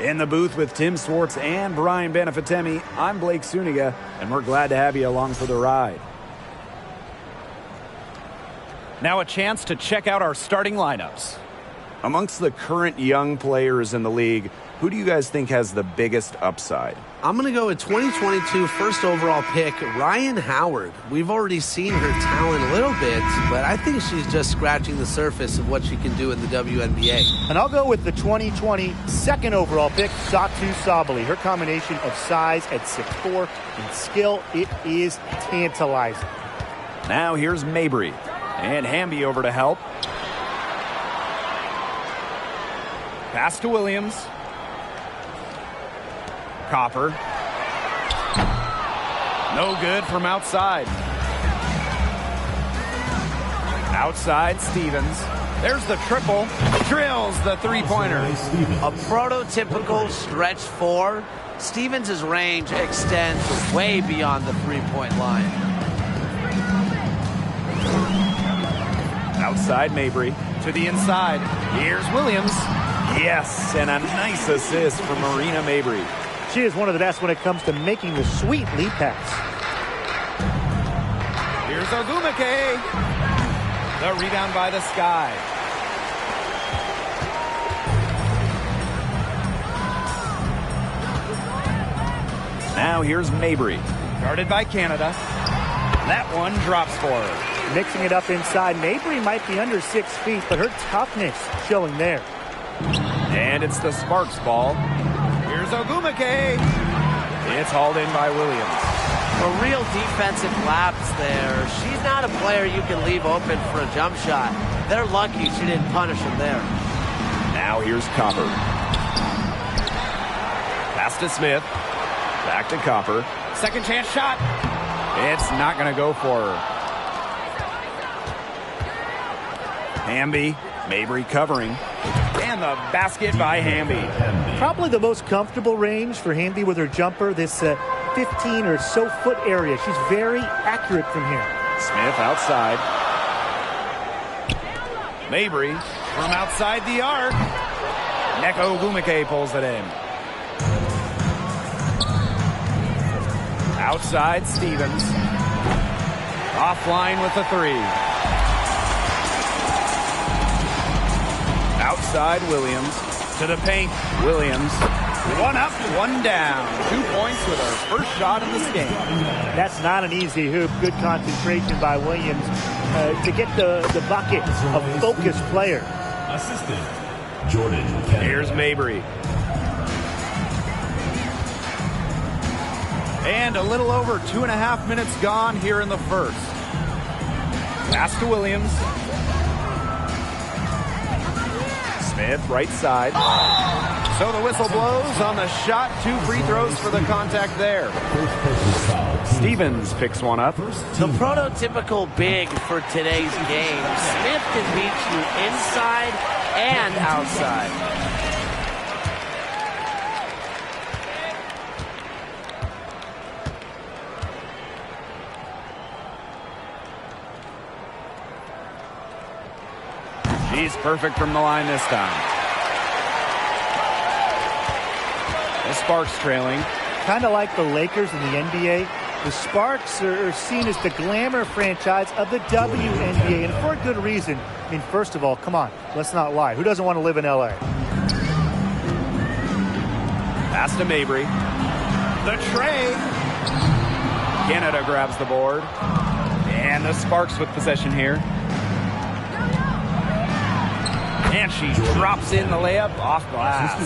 In the booth with Tim Swartz and Brian Benefitemi, I'm Blake Suniga, and we're glad to have you along for the ride. Now a chance to check out our starting lineups. Amongst the current young players in the league, who do you guys think has the biggest upside? I'm going to go with 2022 first overall pick, Ryan Howard. We've already seen her talent a little bit, but I think she's just scratching the surface of what she can do in the WNBA. And I'll go with the 2020 second overall pick, Satou Sabally. Her combination of size at 6'4" and skill, it is tantalizing. Now here's Mabry, and Hamby over to help. Pass to Williams. Copper. No good from outside. Outside, Stevens. There's the triple. Drills the three-pointer. A prototypical stretch four. Stevens' range extends way beyond the three-point line. Outside, Mabry. To the inside. Here's Williams. Yes, and a nice assist from Marina Mabry. She is one of the best when it comes to making the sweet lead pass. Here's Ogwumike. The rebound by the Sky. Now here's Mabry. Guarded by Canada. That one drops for her. Mixing it up inside. Mabry might be under 6 feet, but her toughness showing there. And it's the Sparks ball. Here's Ogwumike. It's hauled in by Williams. A real defensive lapse there. She's not a player you can leave open for a jump shot. They're lucky she didn't punish him there. Now here's Copper. Pass to Smith. Back to Copper. Second chance shot. It's not going to go for her. Hamby. Mabry covering. And the basket by Hamby. Probably the most comfortable range for Hamby with her jumper, this 15 or so foot area. She's very accurate from here. Smith outside. Mabry from outside the arc. Nneka Ogwumike pulls it in. Outside, Stevens. Offline with the three. Outside, Williams. To the paint. Williams. One up, one down. 2 points with her first shot of this game. That's not an easy hoop. Good concentration by Williams to get the bucket. A focused player. Assistant, Jordan. Here's Mabry. And a little over 2.5 minutes gone here in the first. Pass to Williams. Smith, right side. So the whistle blows on the shot. 2 free throws for the contact there. Stevens picks one up. The prototypical big for today's game. Smith can beat you inside and outside. She's perfect from the line this time. The Sparks trailing. Kind of like the Lakers in the NBA. The Sparks are seen as the glamour franchise of the WNBA, and for a good reason. I mean, first of all, come on, let's not lie. Who doesn't want to live in LA? Pass to Mabry. The tray. Canada grabs the board. And the Sparks with possession here. And she drops in the layup off glass.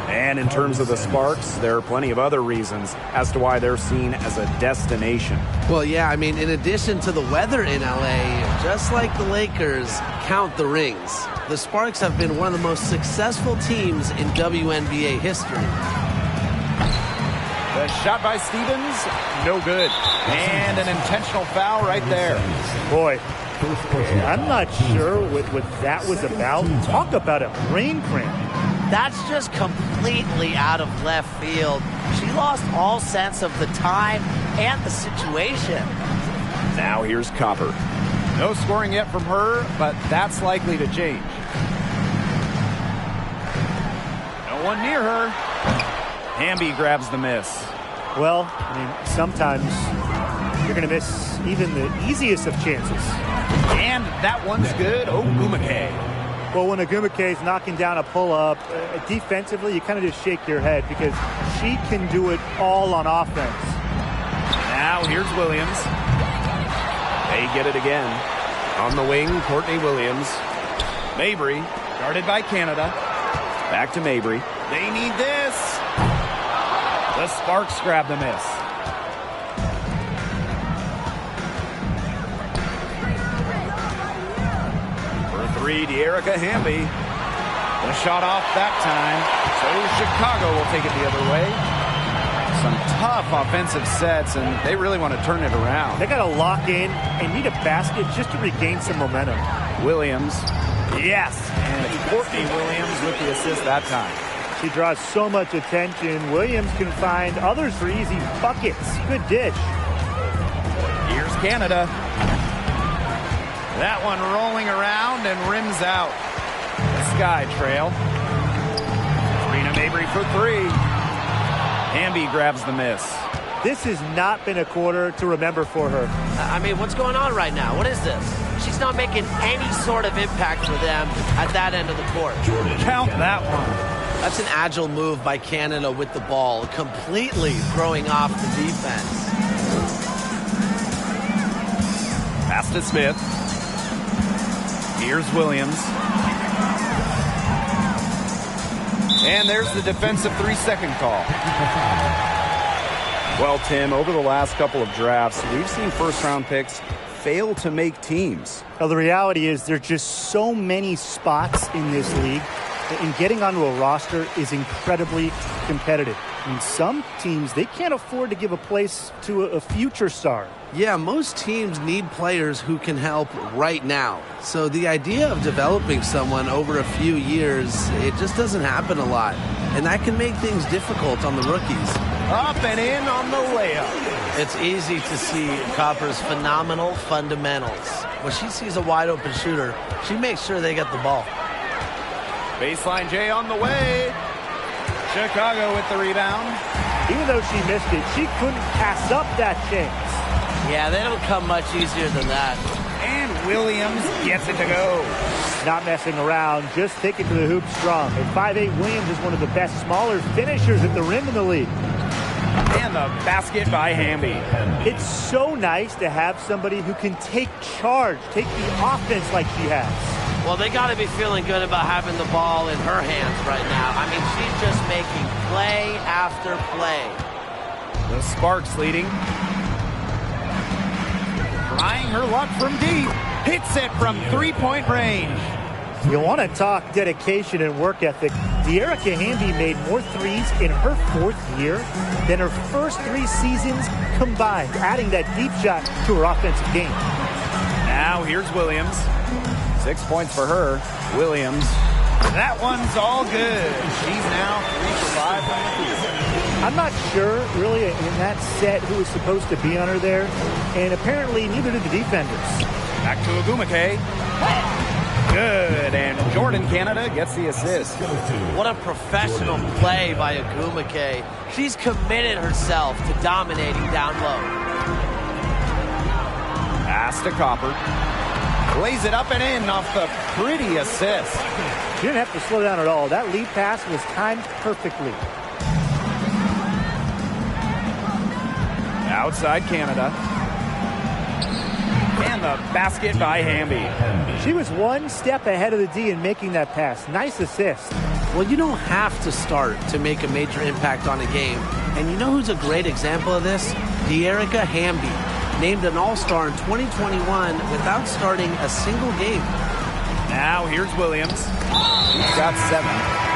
And in terms of the Sparks, there are plenty of other reasons as to why they're seen as a destination. Well, yeah, I mean, in addition to the weather in LA, just like the Lakers, count the rings. The Sparks have been one of the most successful teams in WNBA history. The shot by Stevens, no good. And an intentional foul right there. Boy, I'm not sure what that was about. Talk about a brain cramp. That's just completely out of left field. She lost all sense of the time and the situation. Now here's Copper. No scoring yet from her, but that's likely to change. No one near her. Hamby grabs the miss. Well, I mean, sometimes you're going to miss even the easiest of chances. And that one's good. Ogwumike. Well, when Ogwumike is knocking down a pull-up, defensively, you kind of just shake your head because she can do it all on offense. Now here's Williams. They get it again. On the wing, Courtney Williams. Mabry, guarded by Canada. Back to Mabry. They need this. The Sparks grab the miss. For three, Dearica Hamby. The shot off that time. So Chicago will take it the other way. Some tough offensive sets, and they really want to turn it around. They got to lock in and need a basket just to regain some momentum. Williams. Yes. And it's Courtney Williams with the assist that time. She draws so much attention. Williams can find others for easy buckets. Good dish. Here's Canada. That one rolling around and rims out. The Sky Trail. Serena Mabry for three. Hamby grabs the miss. This has not been a quarter to remember for her. I mean, what's going on right now? What is this? She's not making any sort of impact for them at that end of the court. Count that one. That's an agile move by Canada with the ball, completely throwing off the defense. Pass to Smith. Here's Williams. And there's the defensive 3-second call. Well, Tim, over the last couple of drafts, we've seen first-round picks fail to make teams. Well, the reality is there's just so many spots in this league, and getting onto a roster is incredibly competitive. I mean, some teams, they can't afford to give a place to a future star. Yeah, most teams need players who can help right now. So the idea of developing someone over a few years, it just doesn't happen a lot. And that can make things difficult on the rookies. Up and in on the layup. It's easy to see Copper's phenomenal fundamentals. When she sees a wide open shooter, she makes sure they get the ball. Baseline J on the way. Chicago with the rebound. Even though she missed it, she couldn't pass up that chance. Yeah, they don't come much easier than that. And Williams gets it to go. Not messing around, just taking to the hoop strong. At 5'8", Williams is one of the best smaller finishers at the rim in the league. And the basket by Hamby. It's so nice to have somebody who can take charge, take the offense like she has. Well, they got to be feeling good about having the ball in her hands right now. I mean, she's just making play after play. The Sparks leading. Trying her luck from deep. Hits it from three-point range. You want to talk dedication and work ethic. Dearica Hamby made more threes in her fourth year than her first 3 seasons combined, adding that deep shot to her offensive game. Now here's Williams. 6 points for her. Williams. That one's all good. She's now 3 for 5 on the field. I'm not sure, really, in that set who was supposed to be on her there, and apparently neither did the defenders. Back to Ogwumike. Good, and Jordan Canada gets the assist. What a professional play by Ogwumike. She's committed herself to dominating down low. Pass to Copper. Lays it up and in off the pretty assist. She didn't have to slow down at all. That lead pass was timed perfectly. Outside Canada. And the basket by Hamby. She was one step ahead of the D in making that pass. Nice assist. Well, you don't have to start to make a major impact on a game. And you know who's a great example of this? Dearica Hamby, named an All-Star in 2021 without starting a single game. Now here's Williams. She's got 7.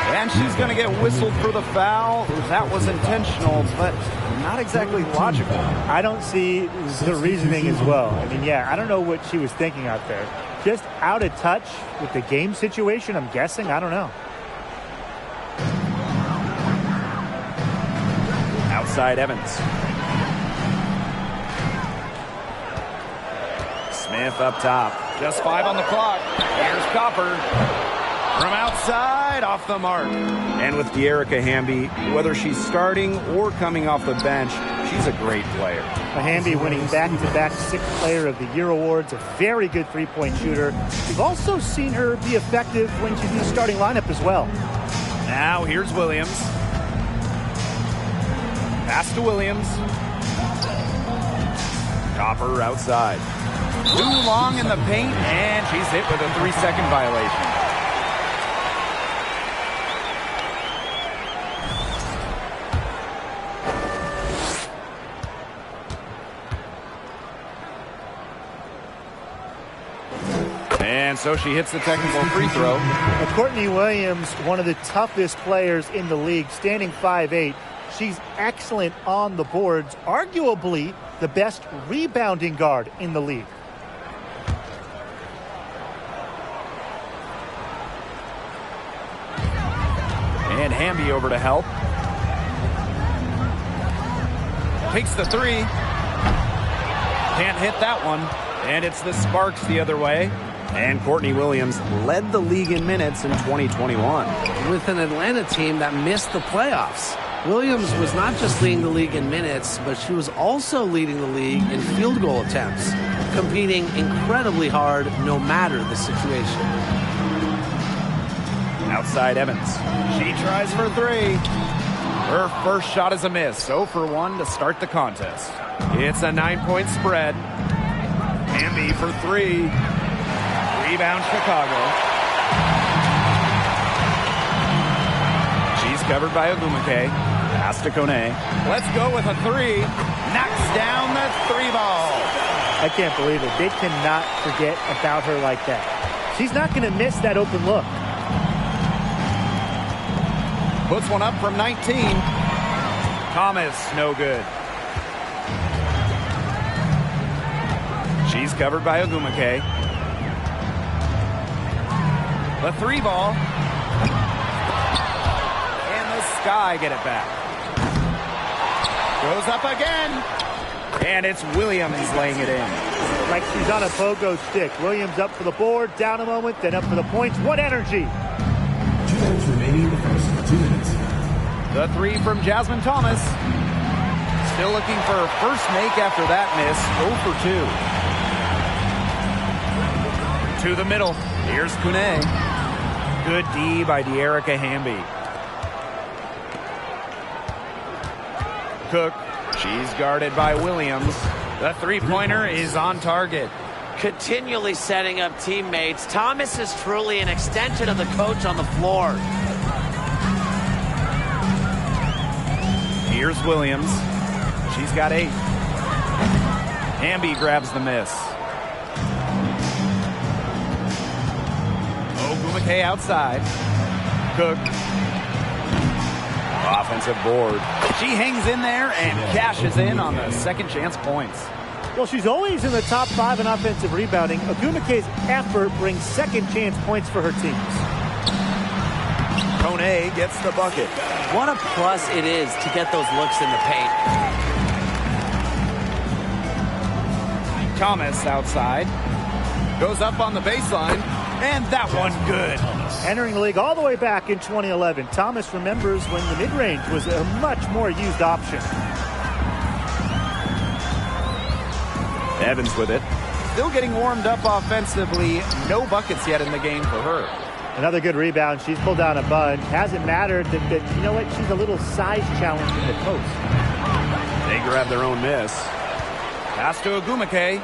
And she's going to get whistled for the foul. That was intentional, but not exactly logical. I don't see the reasoning as well. I mean, yeah, I don't know what she was thinking out there. Just out of touch with the game situation, I'm guessing. I don't know. Outside Evans. Smith up top. Just 5 on the clock. Here's Copper. From outside, off the mark. And with Dearica Hamby, whether she's starting or coming off the bench, she's a great player. Hamby winning back-to-back Sixth Player of the Year awards, a very good three-point shooter. We've also seen her be effective when she's in the starting lineup as well. Now here's Williams. Pass to Williams. Copper outside. Too long in the paint, and she's hit with a 3-second violation. And so she hits the technical free throw. Now, Courtney Williams, one of the toughest players in the league, standing 5'8". She's excellent on the boards, arguably the best rebounding guard in the league. And Hamby over to help. Takes the three. Can't hit that one. And it's the Sparks the other way. And Courtney Williams led the league in minutes in 2021. With an Atlanta team that missed the playoffs. Williams was not just leading the league in minutes, but she was also leading the league in field goal attempts, competing incredibly hard no matter the situation. Outside Evans. She tries for three. Her first shot is a miss. 0 for 1 to start the contest. It's a 9-point spread. Hamby for three. Rebound Chicago. She's covered by Ogumake. Pass to Kone. Let's go with a three. Knocks down the three ball. I can't believe it. They cannot forget about her like that. She's not going to miss that open look. Puts one up from 19. Thomas, no good. She's covered by Ogumake. The three ball. And the Sky get it back. Goes up again. And it's Williams laying it in. Like she's on a pogo stick. Williams up for the board, down a moment, then up for the points. What energy! 2 minutes remaining in the first. 2 minutes. The three from Jasmine Thomas. Still looking for her first make after that miss. 0 for 2. To the middle. Here's Kune. Good D by Dearica Hamby. Cook. She's guarded by Williams. The three-pointer is on target. Continually setting up teammates. Thomas is truly an extension of the coach on the floor. Here's Williams. She's got 8. Hamby grabs the miss. Ogumake outside. Cook. Offensive board. She hangs in there and cashes in on the second chance points. Well, she's always in the top 5 in offensive rebounding. Ogumake's effort brings second chance points for her teams. Kone gets the bucket. What a plus it is to get those looks in the paint. Thomas outside. Goes up on the baseline. And that one good. Entering the league all the way back in 2011, Thomas remembers when the mid-range was a much more used option. Evans with it. Still getting warmed up offensively. No buckets yet in the game for her. Another good rebound. She's pulled down a bunch. Hasn't mattered that you know what? She's a little size challenge in the post. They grab their own miss. Pass to Ogumake.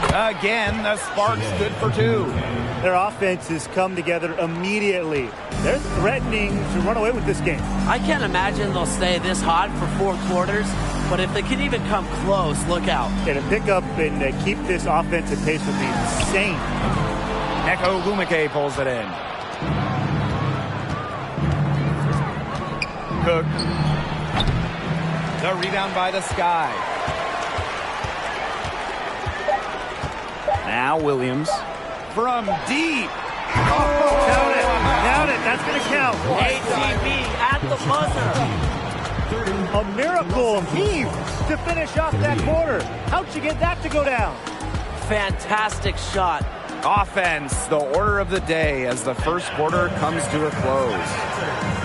Again, the Sparks good for 2. Their offenses come together immediately. They're threatening to run away with this game. I can't imagine they'll stay this hot for 4 quarters, but if they can even come close, look out. Yeah, to pick up and keep this offensive pace would be insane. Neko Ogumake pulls it in. Cook. The rebound by the Sky. Now Williams from deep. Count it. Count it. That's going to count. ATB at the buzzer. A miracle heave to finish off that quarter. How'd you get that to go down? Fantastic shot. Offense, the order of the day as the first quarter comes to a close.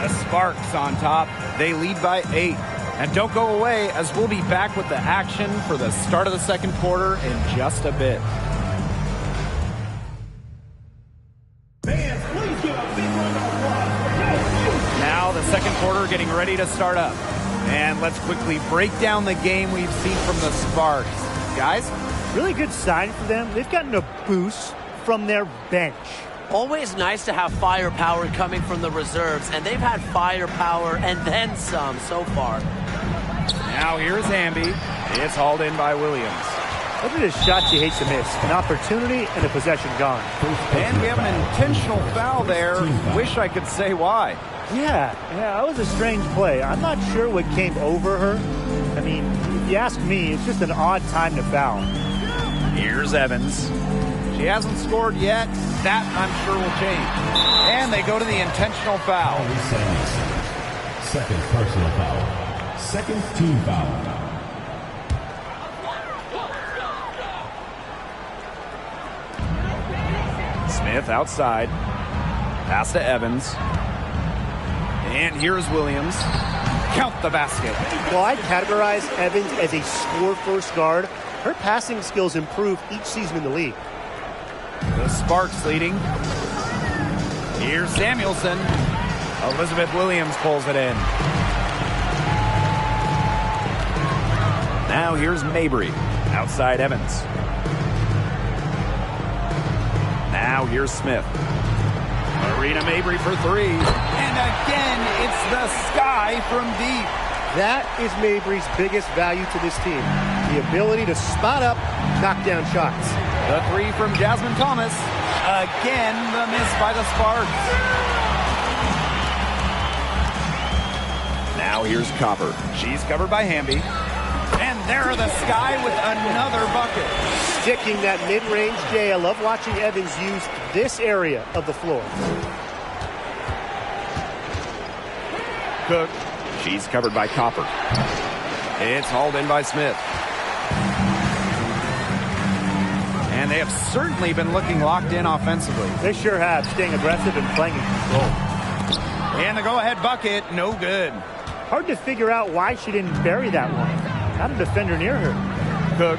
The Sparks on top. They lead by 8. And don't go away, as we'll be back with the action for the start of the second quarter in just a bit. Now the second quarter getting ready to start up. And let's quickly break down the game we've seen from the Sparks. Guys? Really good sign for them. They've gotten a boost from their bench. Always nice to have firepower coming from the reserves, and they've had firepower and then some so far. Now here's Hamby. It's hauled in by Williams. Those are just shots you hate to miss. An opportunity and a possession gone. And we have an intentional foul there. Wish I could say why. Yeah, that was a strange play. I'm not sure what came over her. I mean, if you ask me, it's just an odd time to foul. Here's Evans. She hasn't scored yet. That, I'm sure, will change. And they go to the intentional foul. Second personal foul. Second team foul. Smith outside. Pass to Evans. And here's Williams. Count the basket. Well, I'd categorize Evans as a score-first guard. Her passing skills improve each season in the league. The Sparks leading. Here's Samuelson. Elizabeth Williams pulls it in. Now here's Mabry. Outside Evans. Now here's Smith. Marina Mabry for 3. And again, it's the sky from deep. That is Mabry's biggest value to this team. The ability to spot up, knock down shots. The 3 from Jasmine Thomas. Again, the miss by the Sparks. Now here's Copper. She's covered by Hamby. And there the sky with another bucket. Sticking that mid-range J. I love watching Evans use this area of the floor. Cook. She's covered by Copper. It's hauled in by Smith. And they have certainly been looking locked in offensively. They sure have, staying aggressive and playing in control. And the go-ahead bucket, no good. Hard to figure out why she didn't bury that one. Not a defender near her. Cook.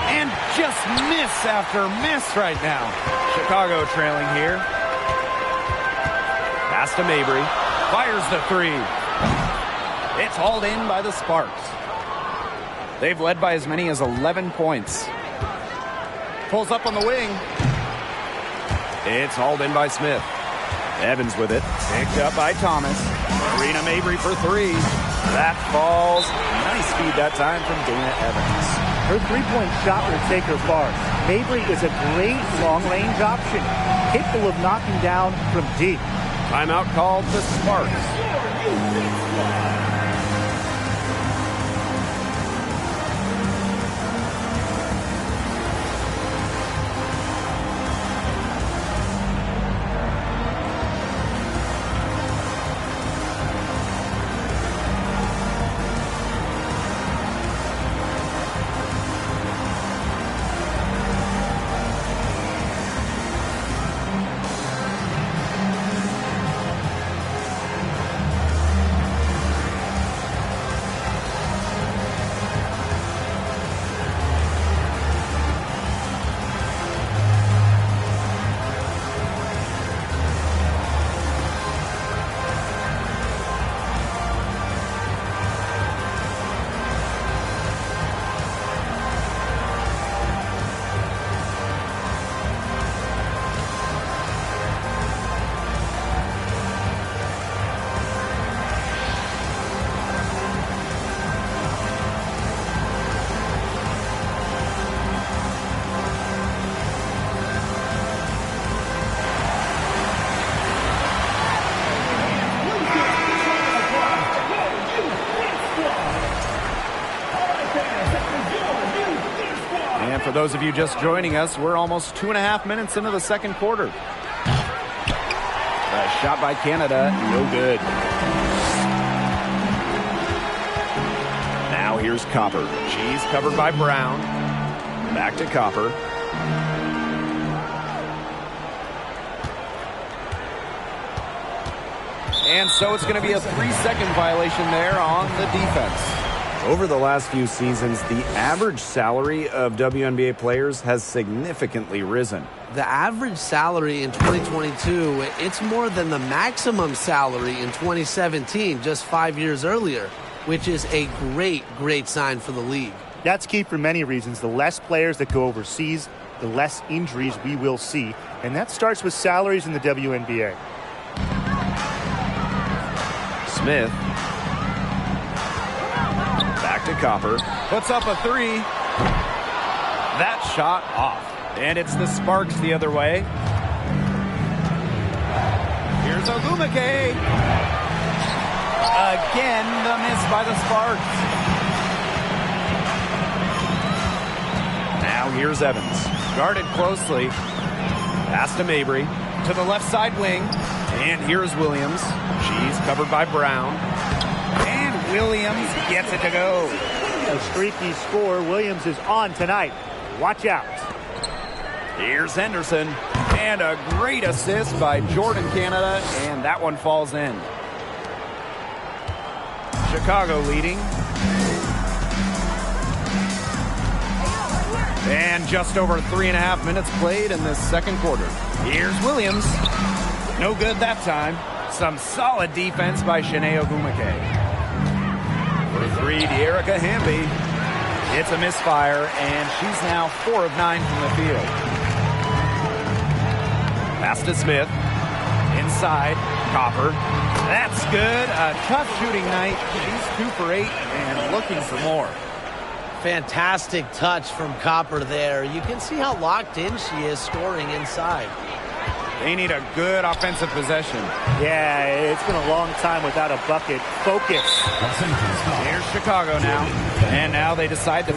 And just miss after miss right now. Chicago trailing here. Pass to Mabry. Fires the 3. It's hauled in by the Sparks. They've led by as many as 11 points. Pulls up on the wing. It's hauled in by Smith. Evans with it. Picked up by Thomas. Marina Mabry for 3. That falls. Nice feed that time from Dana Evans. Her three-point shot will take her far. Mabry is a great long-range option, capable of knocking down from deep. Timeout called the Sparks. For those of you just joining us, we're almost 2.5 minutes into the second quarter. A shot by Canada, no good. Now here's Copper. She's covered by Brown. Back to Copper. And so it's going to be a 3-second violation there on the defense. Over the last few seasons, the average salary of WNBA players has significantly risen. The average salary in 2022, it's more than the maximum salary in 2017, just 5 years earlier, which is a great sign for the league. That's key for many reasons. The less players that go overseas, the less injuries we will see. And that starts with salaries in the WNBA. Smith. Back to Copper. Puts up a 3. That shot off. And it's the Sparks the other way. Here's Ogumake. Again, the miss by the Sparks. Now here's Evans. Guarded closely. Pass to Mabry. To the left side wing. And here's Williams. She's covered by Brown. And Williams gets it to go. A streaky score. Williams is on tonight. Watch out. Here's Henderson. And a great assist by Jordan Canada. And that one falls in. Chicago leading. And just over 3.5 minutes played in this second quarter. Here's Williams. No good that time. Some solid defense by Shanae Ogumake. For 3, De'Erica Hamby. It's a misfire, and she's now 4 of 9 from the field. Pass to Smith. Inside, Copper. That's good. A tough shooting night. She's 2 for 8 and looking for more. Fantastic touch from Copper there. You can see how locked in she is scoring inside. They need a good offensive possession. Yeah, it's been a long time without a bucket. Focus. Here's Chicago now. And now they decide to